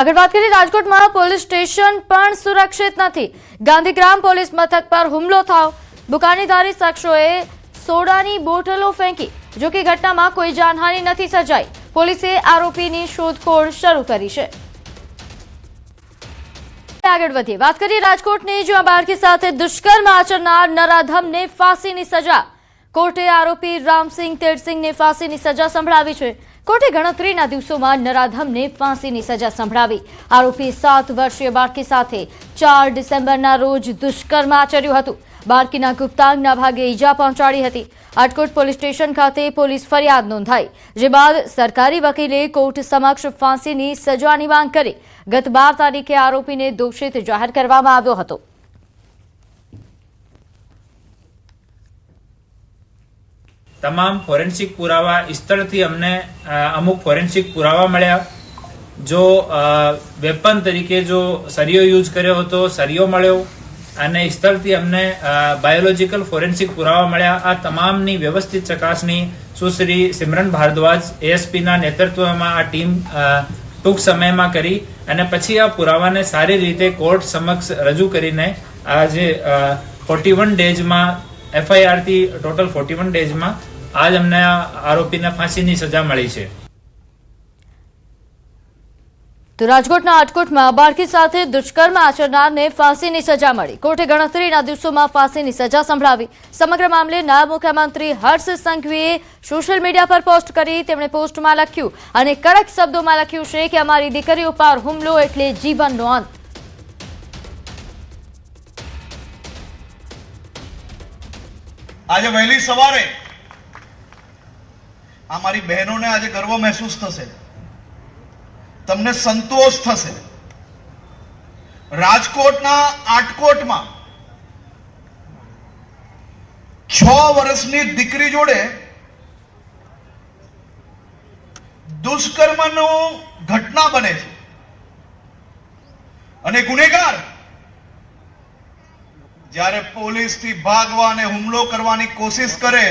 આગળ વાત કરીએ રાજકોટમાં પોલીસ સ્ટેશન પણ સુરક્ષિત નથી। ગાંધીગ્રામ પોલીસ મથક પર હુમલો થયો। દુકાનદારી શખ્સોએ સોડાની બોટલો ફેંકી। જો કે ઘટનામાં કોઈ જાનહાનિ નથી સર્જાઈ। પોલીસે આરોપીની શોધખોળ શરૂ કરી છે। આગળ વધીએ વાત કરીએ રાજકોટની, જ્યાં બાળકી સાથે દુષ્કર્મ આચરનાર નરાધમને ફાંસીની સજા। કોર્ટે આરોપી રામસિંહ તેરસિંહને ફાંસીની સજા સંભળાવી છે। કોર્ટે ગણતરીના દિવસોમાં નરાધમને ફાંસીની સજા સંભળાવી। આરોપી 7 વર્ષીય બાળકી સાથે 4 ડિસેમ્બરના રોજ દુષ્કર્મ આચર્યું હતું। બાળકીના ગુપ્તાંગના ભાગે ઈજા પહોંચાડી હતી। આટકોટ પોલીસ સ્ટેશન ખાતે પોલીસ ફરિયાદ નોંધાઈ, જે બાદ સરકારી વકીલે કોર્ટ સમક્ષ ફાંસીની સજાની માંગ કરી। ગત 12 તારીખે આરોપીને દોષિત જાહેર કરવામાં આવ્યો હતો। તમામ ફોરેન્સિક પુરાવા સ્થળથી અમને અમુક ફોરેન્સિક પુરાવા મળ્યા। જો વેપન તરીકે જો સરિયો યુઝ કર્યો હતો, સરિયો મળ્યો અને સ્થળથી અમને બાયોલોજીકલ ફોરેન્સિક પુરાવા મળ્યા। આ તમામની વ્યવસ્થિત ચકાસણી સુશ્રી સિમરન ભારદ્વાજ એએસપીના નેતૃત્વમાં આ ટીમ ટૂંક સમયમાં કરી અને પછી આ પુરાવાને સારી રીતે કોર્ટ સમક્ષ રજૂ કરીને આજે 41 ડેઝમાં એફઆઈઆર થી ટોટલ 41 ડેઝમાં આજ અમને આરોપીને ફાંસીની સજા મળી છે। તો રાજકોટના આટકોટમાં બાળકી સાથે દુષ્કર્મ આચરનારને ફાંસીની સજા મળી। કોર્ટે ગણતરીના દિવસોમાં ફાંસીની સજા સંભળાવી। સમગ્ર મામલે નાયબ મુખ્યમંત્રી હર્ષ સંઘવીએ સોશિયલ મીડિયા પર પોસ્ટ કરી। તેમણે પોસ્ટમાં લખ્યું અને કડક શબ્દોમાં લખ્યું છે કે અમારી દીકરીઓ પર હુમલો એટલે જીવનનો અંત। આજે વહેલી સવારે અમારી બહેનોને આજે ગર્વ મહેસૂસ થશે, તમને સંતોષ થશે। રાજકોટના આટકોટમાં 6 વર્ષની દીકરી જોડે દુષ્કર્મનો ઘટના બને છે અને ગુનેગાર જ્યારે પોલીસથી ભાગવા અને હુમલો કરવાની કોશિશ કરે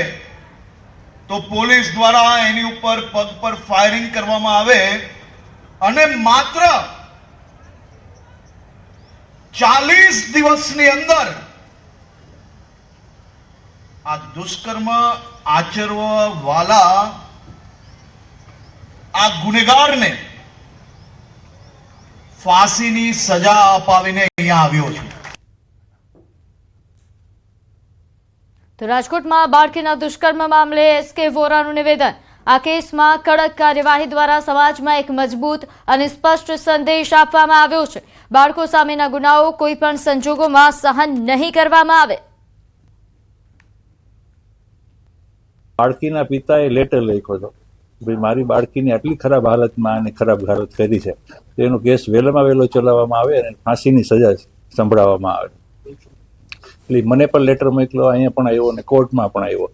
તો પોલીસ દ્વારા એની ઉપર પગ પર ફાયરિંગ કરવામાં આવે અને માત્ર 40 દિવસની અંદર આ દુષ્કર્મ આચરવા વાળા આ ગુનેગારને ફાંસીની સજા અપાવીને અહીંયા આવ્યો છે। તો રાજકોટમાં બાળકીના દુષ્કર્મ મામલે એસકે વોરાનું નિવેદન। આ કેસમાં કડક કાર્યવાહી દ્વારા સમાજમાં એક મજબૂત અને સ્પષ્ટ સંદેશ આપવામાં આવ્યો છે। બાળકો સામેના ગુનાઓ કોઈ પણ સંજોગોમાં સહન નહીં કરવામાં આવે। બાળકીના પિતાએ લેટર લખ્યો હતો, ભાઈ મારી બાળકીની આટલી ખરાબ હાલતમાં અને ખરાબ હાલત કરી છે, તો એનો કેસ વહેલામાં વહેલો ચલાવવામાં આવે અને ફાંસીની સજા સંભળાવવામાં આવે। એટલે મને પણ લેટર મોકલ્યો, અહીંયા પણ આવ્યો અને કોર્ટમાં પણ આવ્યો।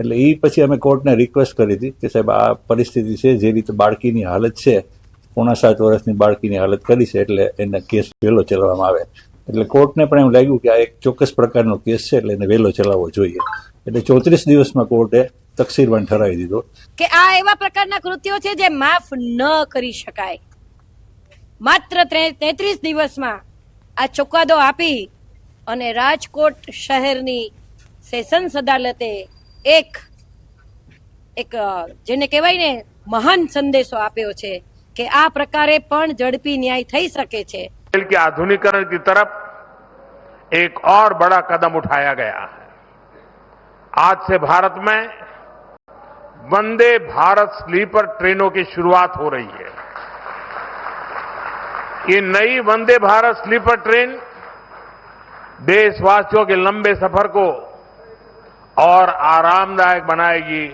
એટલે એ પછી અમે કોર્ટને રિક્વેસ્ટ કરી હતી કે સાહેબ આ પરિસ્થિતિ છે, જે રીતે બાળકીની હાલત છે, 7.5 વર્ષની બાળકીની હાલત કરી છે, એટલે એને કેસ વહેલો ચલાવવામાં આવે। એટલે કોર્ટને પણ એમ લાગ્યું કે આ એક ચોક્કસ પ્રકારનો કેસ છે, એટલે એને વહેલો ચલાવવો જોઈએ। એટલે 34 દિવસમાં કોર્ટે તકસીરવાન ઠરાવી દીધો કે આ એવા પ્રકારના કૃત્યો છે જે માફ ન કરી શકાય। માત્ર 33 દિવસમાં આ ચુકાદો આપી અને રાજકોટ શહેરની સેશન્સ અદાલતે એક જેને કહેવાય ને મહાન સંદેશો આપ્યો છે કે આ પ્રકારે પણ ઝડપી ન્યાય થઈ શકે છે। खेल के आधुनिकीकरण की तरफ एक और बड़ा कदम उठाया गया है। आज से भारत में वंदे भारत स्लीपर ट्रेनों की शुरुआत हो रही है। ये नई वंदे भारत स्लीपर ट्रेन देशवासियों के लंबे सफर को और आरामदायक बनाएगी।